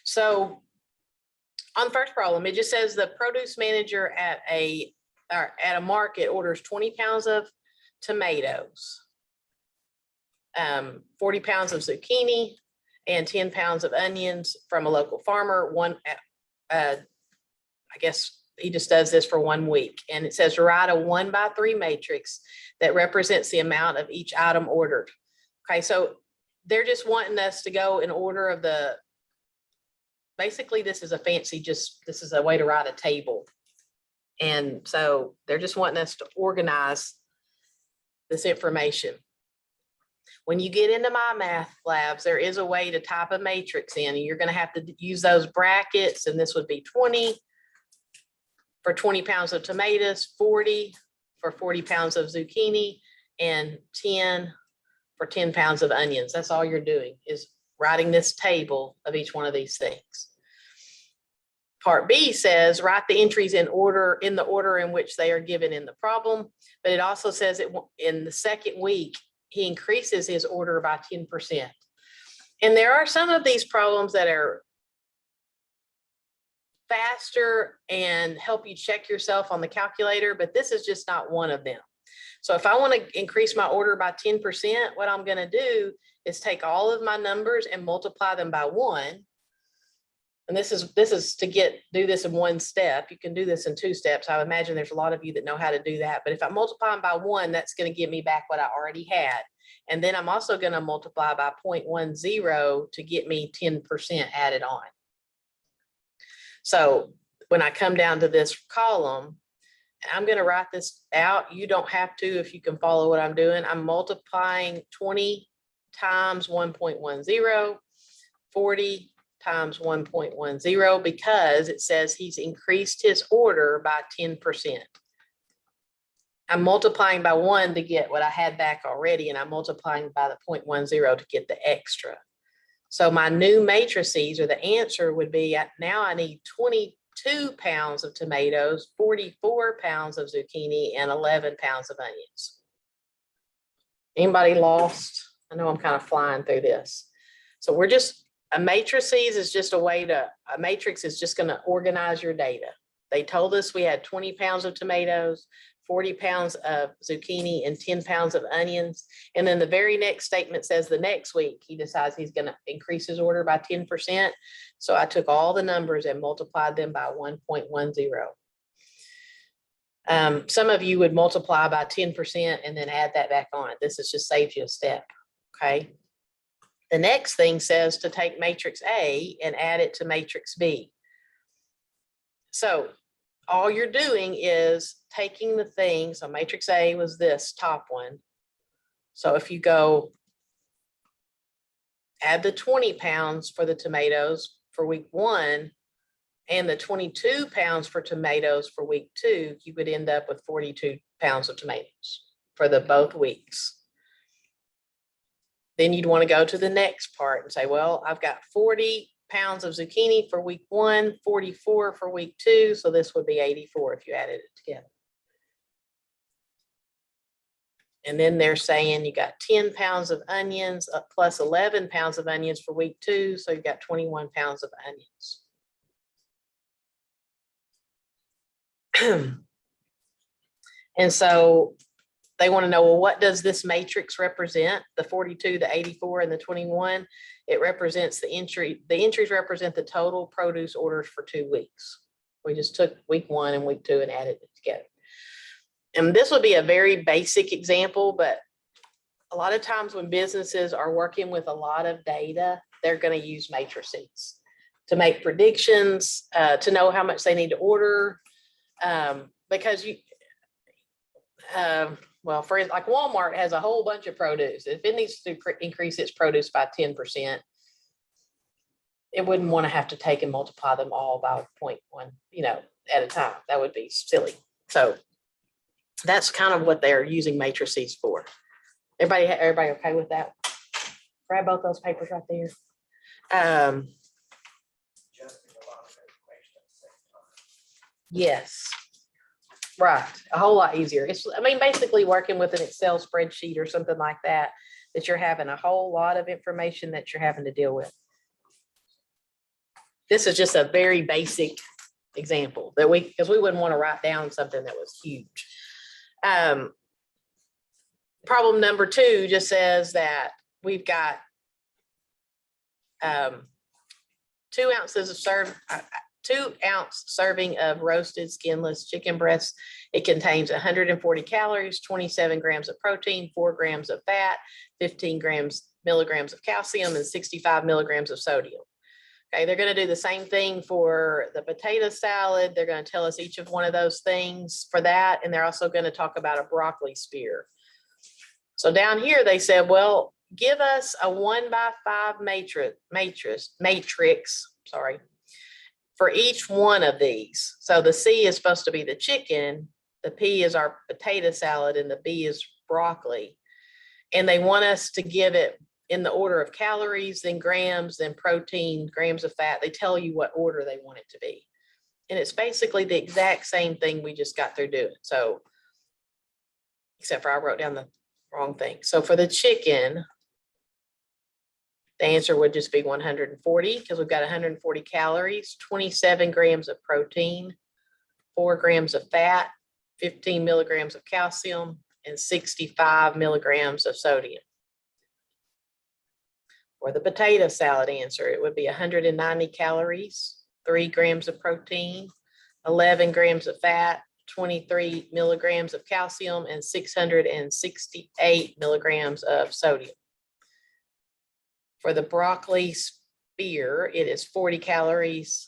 So on the first problem, it just says the produce manager at a market orders 20 pounds of tomatoes, 40 pounds of zucchini, and 10 pounds of onions from a local farmer. I guess he just does this for 1 week. And it says write a 1x3 matrix that represents the amount of each item ordered. Okay, so they're just wanting us to go in order of the, basically this is a fancy, this is a way to write a table. And so they're just wanting us to organize this information. When you get into my math labs, there is a way to type a matrix in, and you're going to have to use those brackets. And this would be 20 for 20 pounds of tomatoes, 40 for 40 pounds of zucchini, and 10 for 10 pounds of onions. That's all you're doing, is writing this table of each one of these things. Part B says write the entries in the order in which they are given in the problem. But it also says that in the second week, he increases his order by 10%. And there are some of these problems that are faster and help you check yourself on the calculator, but this is just not one of them. So if I want to increase my order by 10%, what I'm going to do is take all of my numbers and multiply them by 1. And this is to do this in 1 step. You can do this in 2 steps. I imagine there's a lot of you that know how to do that. But if I multiply them by 1, that's going to give me back what I already had. And then I'm also going to multiply by 0.10 to get me 10% added on. So when I come down to this column, I'm going to write this out. You don't have to if you can follow what I'm doing. I'm multiplying 20 times 1.10, 40 times 1.10, because it says he's increased his order by 10%. I'm multiplying by 1 to get what I had back already, and I'm multiplying by the 0.10 to get the extra. So my new matrices, or the answer would be, now I need 22 pounds of tomatoes, 44 pounds of zucchini, and 11 pounds of onions. Anybody lost? I know I'm kind of flying through this. So a matrices is just a matrix is just going to organize your data. They told us we had 20 pounds of tomatoes, 40 pounds of zucchini, and 10 pounds of onions. And then the very next statement says the next week he decides he's going to increase his order by 10%. So I took all the numbers and multiplied them by 1.10. Some of you would multiply by 10% and then add that back on. This is just saves you a step. Okay. The next thing says to take matrix A and add it to matrix B. So all you're doing is taking the thing. So matrix A was this top one. So if you go add the 20 pounds for the tomatoes for week 1 and the 22 pounds for tomatoes for week 2, you would end up with 42 pounds of tomatoes for both weeks. Then you'd want to go to the next part and say, well, I've got 40 pounds of zucchini for week 1, 44 for week 2. So this would be 84 if you added it together. And then they're saying you got 10 pounds of onions plus 11 pounds of onions for week 2. So you've got 21 pounds of onions. And so they want to know, well, what does this matrix represent? The 42, the 84, and the 21. It represents the entry. The entries represent the total produce orders for 2 weeks. We just took week 1 and week 2 and added it together. And this would be a very basic example, but a lot of times when businesses are working with a lot of data, they're going to use matrices to make predictions, to know how much they need to order, because well, for instance, like Walmart has a whole bunch of produce. If it needs to increase its produce by 10%, it wouldn't want to have to take and multiply them all by 0.1, at a time. That would be silly. So that's kind of what they're using matrices for. Everybody okay with that? Grab both those papers right there. Yes. Right, a whole lot easier. Basically working with an Excel spreadsheet or something like that, that you're having a whole lot of information that you're having to deal with. This is just a very basic example that because we wouldn't want to write down something that was huge. Problem number 2 just says that we've got 2 ounce serving of roasted skinless chicken breasts. It contains 140 calories, 27 grams of protein, 4 grams of fat, 15 milligrams of calcium, and 65 milligrams of sodium. Okay, they're going to do the same thing for the potato salad. They're going to tell us each of one of those things for that. And they're also going to talk about a broccoli spear. So down here, they said, well, give us a 1x5 matrix, for each one of these. So the C is supposed to be the chicken, the P is our potato salad, and the B is broccoli. And they want us to give it in the order of calories, then grams, then protein, grams of fat. They tell you what order they want it to be. And it's basically the exact same thing we just got through doing. So, except for I wrote down the wrong thing. So for the chicken, the answer would just be 140 because we've got 140 calories, 27 grams of protein, 4 grams of fat, 15 milligrams of calcium, and 65 milligrams of sodium. For the potato salad answer, it would be 190 calories, 3 grams of protein, 11 grams of fat, 23 milligrams of calcium, and 668 milligrams of sodium. For the broccoli spear, it is 40 calories,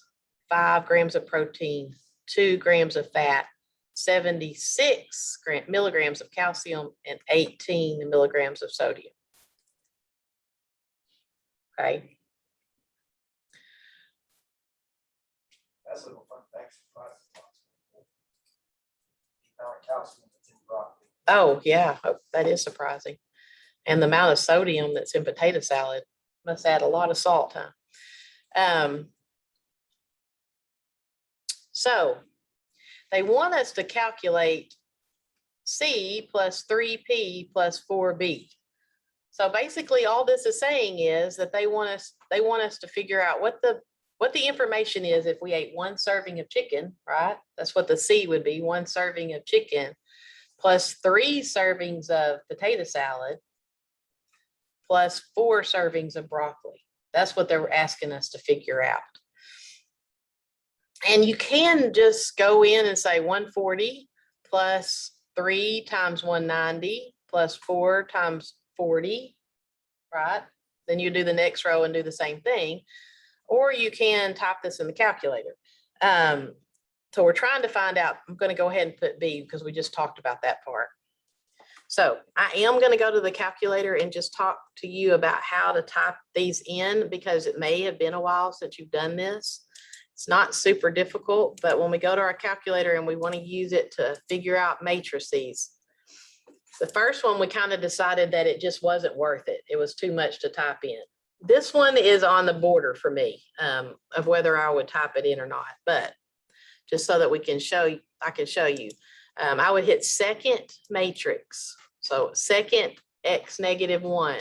5 grams of protein, 2 grams of fat, 76 milligrams of calcium, and 18 milligrams of sodium. Okay. That's a little fun fact. Calcium that's in broccoli. Oh, yeah, that is surprising. And the amount of sodium that's in potato salad must add a lot of salt, huh? So they want us to calculate C plus 3P plus 4B. So basically all this is saying is that they want us to figure out what the information is if we ate 1 serving of chicken, right? That's what the C would be, 1 serving of chicken plus 3 servings of potato salad plus 4 servings of broccoli. That's what they're asking us to figure out. And you can just go in and say 140 plus 3 times 190 plus 4 times 40, right? Then you do the next row and do the same thing. Or you can type this in the calculator. So we're trying to find out, I'm going to go ahead and put B because we just talked about that part. So I am going to go to the calculator and just talk to you about how to type these in because it may have been a while since you've done this. It's not super difficult, but when we go to our calculator and we want to use it to figure out matrices, the first one we kind of decided that it just wasn't worth it. It was too much to type in. This one is on the border for me of whether I would type it in or not, but just so that we can show you, I can show you. I would hit second matrix. So second x negative 1.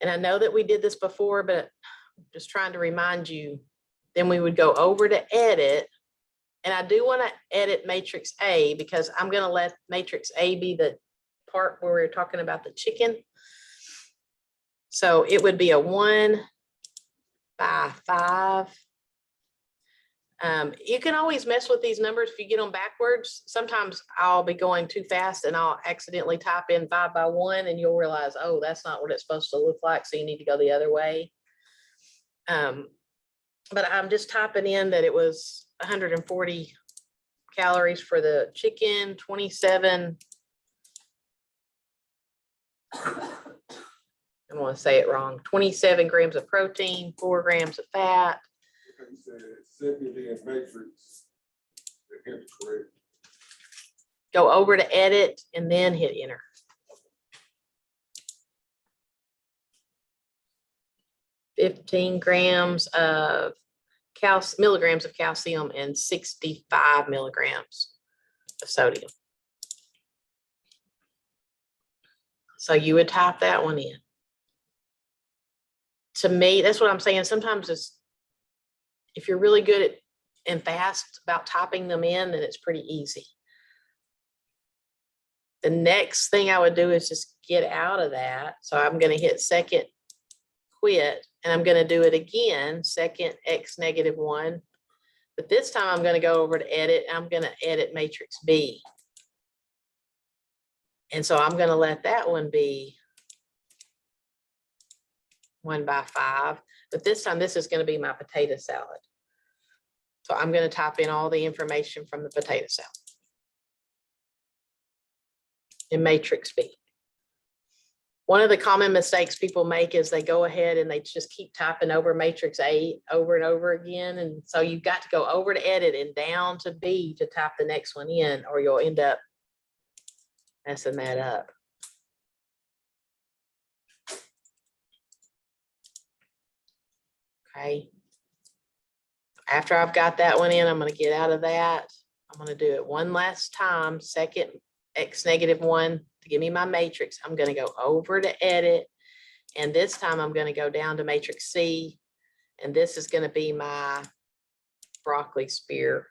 And I know that we did this before, but just trying to remind you, then we would go over to edit. And I do want to edit matrix A because I'm going to let matrix A be the part where we're talking about the chicken. So it would be a 1 by 5. You can always mess with these numbers if you get them backwards. Sometimes I'll be going too fast and I'll accidentally type in 5 by 1 and you'll realize, oh, that's not what it's supposed to look like. So you need to go the other way. But I'm just typing in that it was 140 calories for the chicken, 27. I don't want to say it wrong. 27 grams of protein, 4 grams of fat. You said simply in matrix. Correct. Go over to edit and then hit enter. $15 grams of milligrams of calcium and 65 milligrams of sodium. So you would type that one in. To me, that's what I'm saying. Sometimes it's if you're really good at and fast about typing them in, then it's pretty easy. The next thing I would do is just get out of that. So I'm going to hit second quit, and I'm going to do it again, second X -1. But this time I'm going to go over to edit. And I'm going to edit matrix B. And so I'm going to let that one be 1/5. But this time this is going to be my potato salad. So I'm going to type in all the information from the potato salad in matrix B. One of the common mistakes people make is they go ahead and they just keep typing over matrix A over and over again. And so you've got to go over to edit and down to B to type the next one in, or you'll end up messing that up. Okay. After I've got that one in, I'm going to get out of that. I'm going to do it one last time, second X -1 to give me my matrix. I'm going to go over to edit. And this time I'm going to go down to matrix C. And this is going to be my broccoli spear.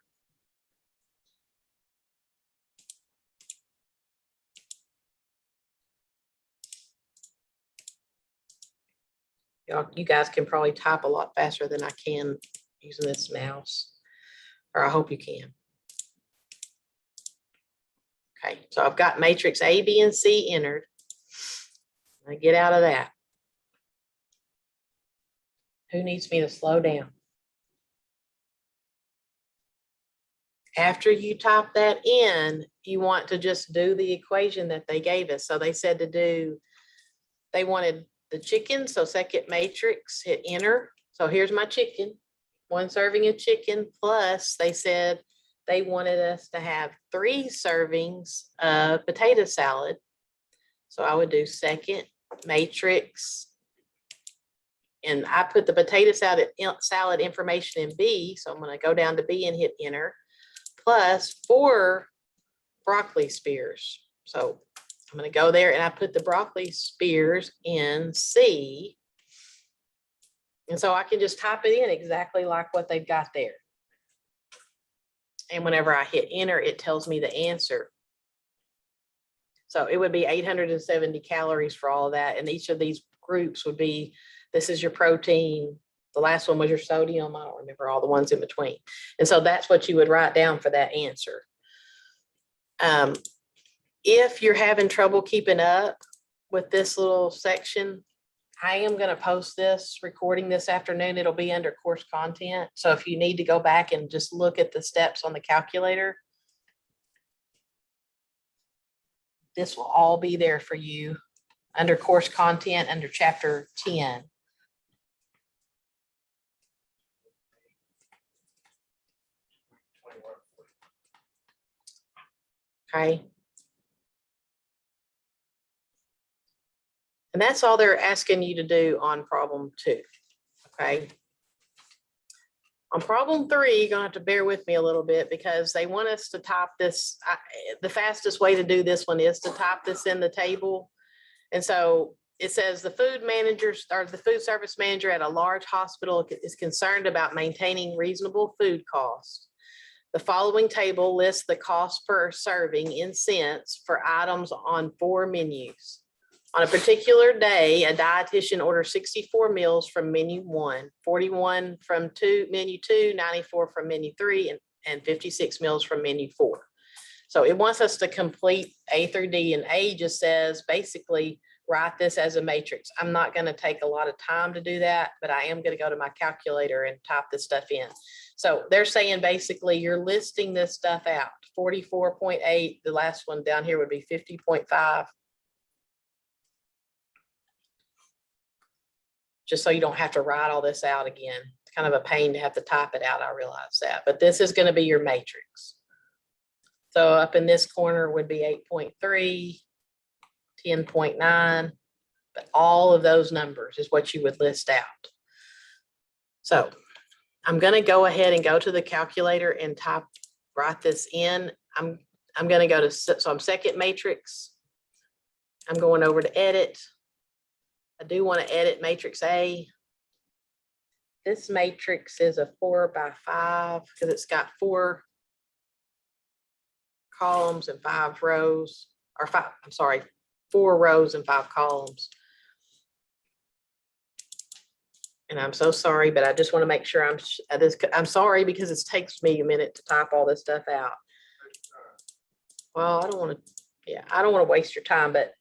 You guys can probably type a lot faster than I can using this mouse, or I hope you can. Okay, so I've got matrix A, B, and C entered. I get out of that. Who needs me to slow down? After you type that in, you want to just do the equation that they gave us. So they said to do, they wanted the chicken, so second matrix, hit enter. So here's my chicken, 1 serving of chicken, plus they said they wanted us to have 3 servings of potato salad. So I would do second matrix, and I put the potato salad information in B. So I'm going to go down to B and hit enter, plus 4 broccoli spears. So I'm going to go there and I put the broccoli spears in C. And so I can just type it in exactly like what they've got there. And whenever I hit enter, it tells me the answer. So it would be 870 calories for all of that. And each of these groups would be, this is your protein. The last one was your sodium. I don't remember all the ones in between. And so that's what you would write down for that answer. If you're having trouble keeping up with this little section, I am going to post this recording this afternoon. It'll be under course content. So if you need to go back and just look at the steps on the calculator, this will all be there for you under course content under chapter 10. Okay. And that's all they're asking you to do on problem 2. Okay. On problem 3, you're going to have to bear with me a little bit because they want us to type this. The fastest way to do this one is to type this in the table. And so it says the food managers or the food service manager at a large hospital is concerned about maintaining reasonable food costs. The following table lists the cost per serving in cents for items on 4 menus. On a particular day, a dietitian orders 64 meals from menu 1, 41 from menu 2, 94 from menu 3, and 56 meals from menu 4. So it wants us to complete A through D, and A just says basically write this as a matrix. I'm not going to take a lot of time to do that, but I am going to go to my calculator and type this stuff in. So they're saying basically you're listing this stuff out. 44.8, the last one down here would be 50.5. Just so you don't have to write all this out again. It's kind of a pain to have to type it out, I realize that. But this is going to be your matrix. So up in this corner would be 8.3, 10.9, but all of those numbers is what you would list out. So I'm going to go ahead and go to the calculator and write this in. I'm going to go to, so I'm second matrix. I'm going over to edit. I do want to edit matrix A. this matrix is a 4x5 because it's got 4 columns and 5 rows, or 5, I'm sorry, 4 rows and 5 columns. And I'm so sorry, but I just want to make sure I'm sorry because it takes me a minute to type all this stuff out. Well, I don't want to, yeah, I don't want to waste your time, but,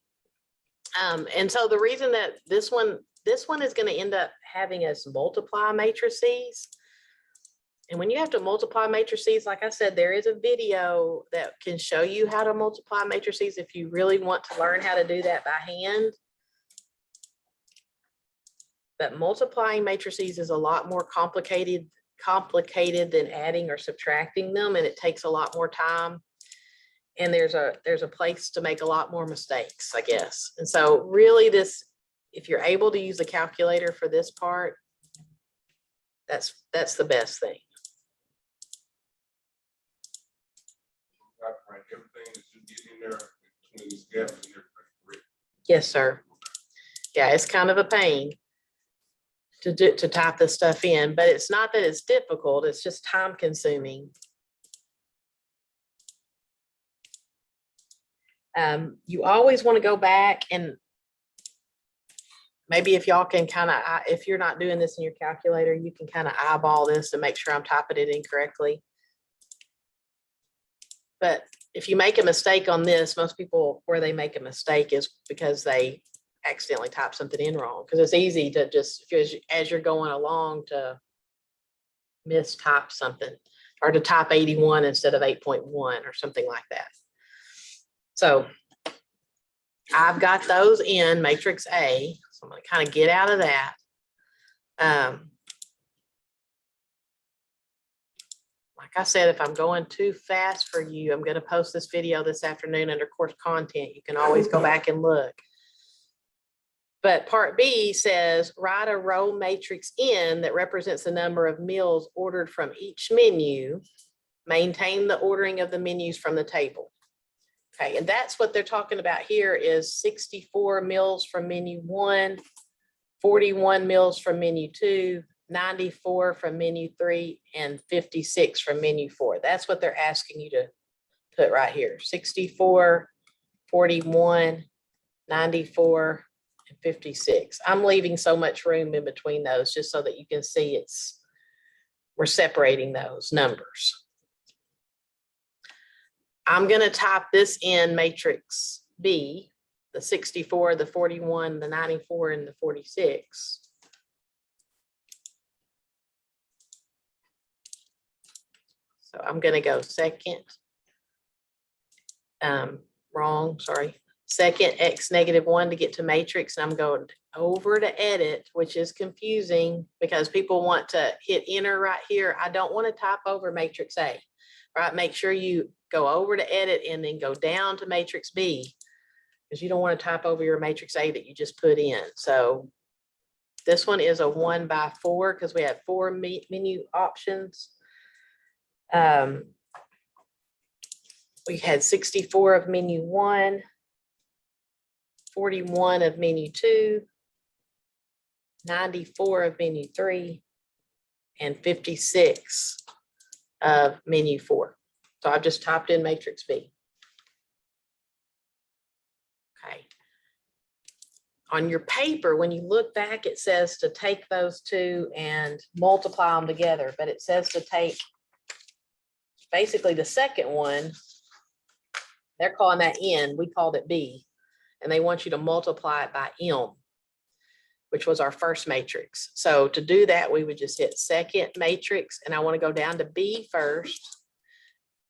and so the reason that this one is going to end up having us multiply matrices. And when you have to multiply matrices, like I said, there is a video that can show you how to multiply matrices if you really want to learn how to do that by hand. But multiplying matrices is a lot more complicated than adding or subtracting them, and it takes a lot more time. And there's a place to make a lot more mistakes, I guess. And so really if you're able to use the calculator for this part, that's the best thing. Everything that you get in there between these gaps and everything, correct? Yes, sir. Yeah, it's kind of a pain to type this stuff in, but it's not that it's difficult, it's just time consuming. You always want to go back and maybe if y'all can kind of, if you're not doing this in your calculator, you can kind of eyeball this and make sure I'm typing it incorrectly. But if you make a mistake on this, most people where they make a mistake is because they accidentally type something in wrong, because it's easy to just, as you're going along, to mistype something or to type 81 instead of 8.1 or something like that. So I've got those in matrix A. So I'm going to kind of get out of that. Like I said, if I'm going too fast for you, I'm going to post this video this afternoon under course content. You can always go back and look. But part B says, write a row matrix in that represents the number of meals ordered from each menu. Maintain the ordering of the menus from the table. Okay, and that's what they're talking about here is 64 meals from menu 1, 41 meals from menu 2, 94 from menu 3, and 56 from menu 4. That's what they're asking you to put right here. 64, 41, 94, and 56. I'm leaving so much room in between those just so that you can see we're separating those numbers. I'm going to type this in matrix B, the 64, the 41, the 94, and the 46. So I'm going to go second, wrong, sorry. Second X -1 to get to matrix. And I'm going over to edit, which is confusing because people want to hit enter right here. I don't want to type over matrix A, right? Make sure you go over to edit and then go down to matrix B because you don't want to type over your matrix A that you just put in. So this one is a 1x4 because we have 4 menu options. We had 64 of menu 1, 41 of menu 2, 94 of menu 3, and 56 of menu 4. So I've just typed in matrix B. Okay. On your paper, when you look back, it says to take those two and multiply them together, but it says to take basically the second one, they're calling that N, we called it B, and they want you to multiply it by M, which was our first matrix. So to do that, we would just hit second matrix, and I want to go down to B first.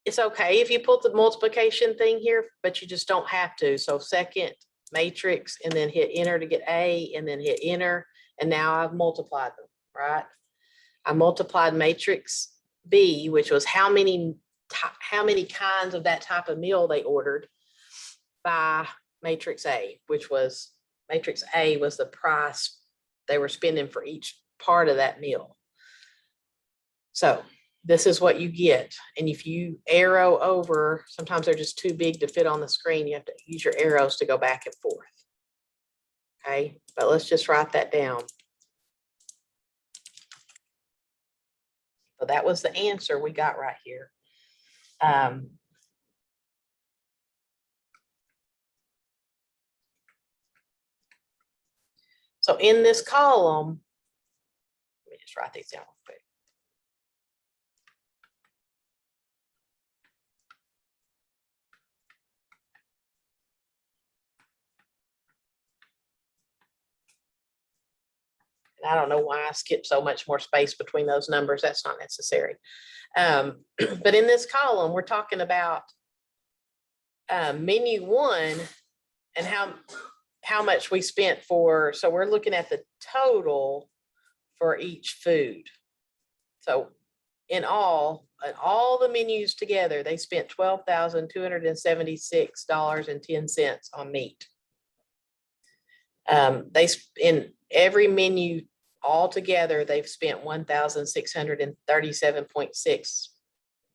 It's okay if you put the multiplication thing here, but you just don't have to. So second matrix, and then hit enter to get A, and then hit enter, and now I've multiplied them, right? I multiplied matrix B, which was how many kinds of that type of meal they ordered, by matrix A, which was matrix A was the price they were spending for each part of that meal. So this is what you get. And if you arrow over, sometimes they're just too big to fit on the screen. You have to use your arrows to go back and forth. Okay, but let's just write that down. So that was the answer we got right here. So in this column, let me just write these down real quick. And I don't know why I skipped so much more space between those numbers. That's not necessary. But in this column, we're talking about menu 1 and how much we spent for, so we're looking at the total for each food. So in all the menus together, they spent $12,276.10 on meat. In every menu altogether, they've spent $1,637.6.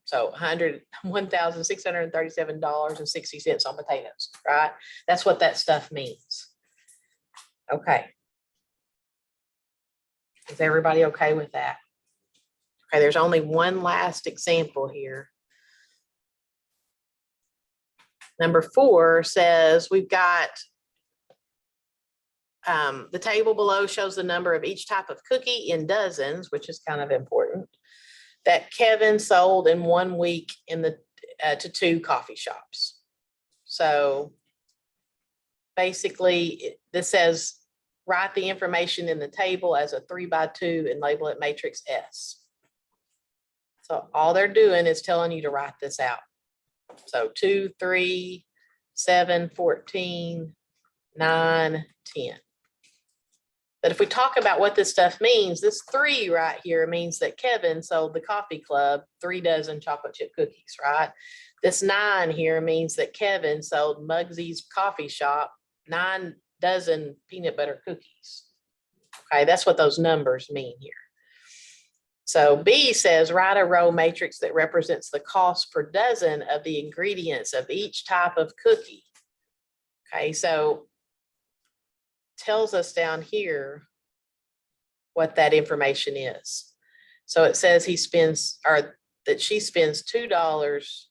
So $1,637.60 on potatoes, right? That's what that stuff means. Okay. Is everybody okay with that? Okay, there's only one last example here. Number 4 says we've got the table below shows the number of each type of cookie in dozens, which is kind of important, that Kevin sold in 1 week in the to 2 coffee shops. So basically this says write the information in the table as a 3x2 and label it matrix S. So all they're doing is telling you to write this out. So 2, 3, 7, 14, 9, 10. But if we talk about what this stuff means, this 3 right here means that Kevin sold the coffee club 3 dozen chocolate chip cookies, right? This 9 here means that Kevin sold Muggsy's coffee shop 9 dozen peanut butter cookies. Okay, that's what those numbers mean here. So B says write a row matrix that represents the cost per dozen of the ingredients of each type of cookie. Okay, so tells us down here what that information is. So it says he spends, or that she spends $2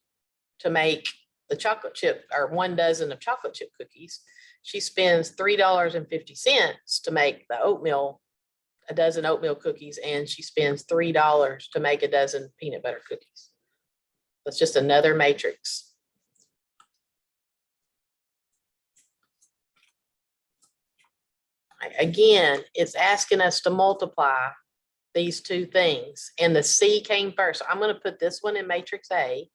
to make the chocolate chip, or 1 dozen of chocolate chip cookies. She spends $3.50 to make the oatmeal, a dozen oatmeal cookies, and she spends $3 to make a dozen peanut butter cookies. That's just another matrix. Again, it's asking us to multiply these 2 things, and the C came first. So I'm going to put this one in matrix A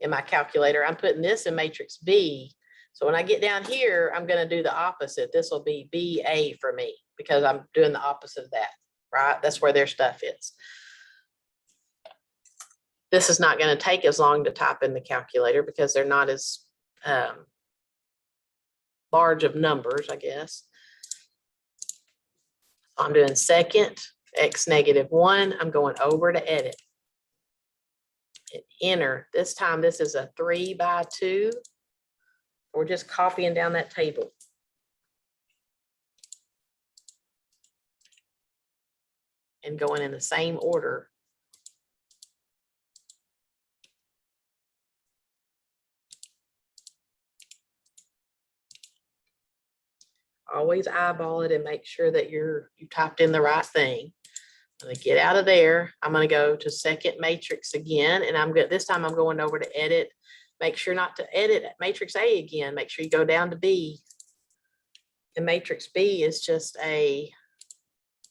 in my calculator. I'm putting this in matrix B. So when I get down here, I'm going to do the opposite. This will be BA for me because I'm doing the opposite of that, right? That's where their stuff is. This is not going to take as long to type in the calculator because they're not as large of numbers, I guess. I'm doing second, X -1. I'm going over to edit. Hit enter. This time, this is a 3x2. We're just copying down that table. And going in the same order. Always eyeball it and make sure that you typed in the right thing. I'm going to get out of there. I'm going to go to second matrix again, and this time I'm going over to edit. Make sure not to edit matrix A again. Make sure you go down to B. And matrix B is just a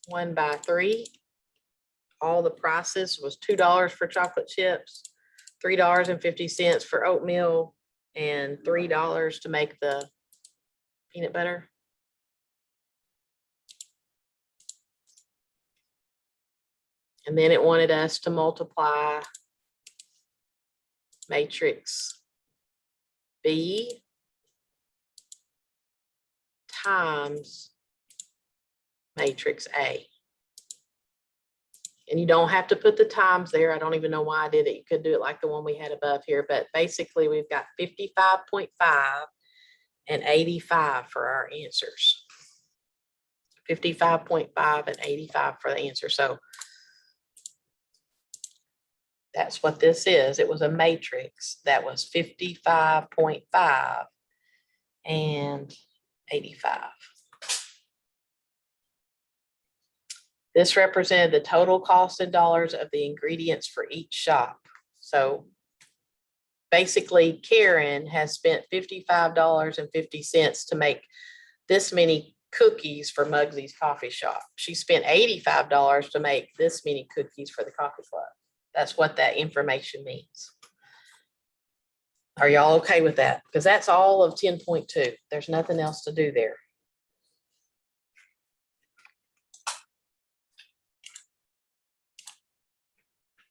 1x3. All the prices was $2 for chocolate chips, $3.50 for oatmeal, and $3 to make the peanut butter. And then it wanted us to multiply matrix B times matrix A. And you don't have to put the times there. I don't even know why I did it. You could do it like the one we had above here, but basically we've got 55.5 and 85 for our answers. 55.5 and 85 for the answer. So That's what this is. It was a matrix that was 55.5 and 85. This represented the total cost in dollars of the ingredients for each shop. So basically, Karen has spent $55.50 to make this many cookies for Muggsy's Coffee Shop. She spent $85 to make this many cookies for the coffee club. That's what that information means. Are y'all okay with that? Because that's all of 10.2. There's nothing else to do there.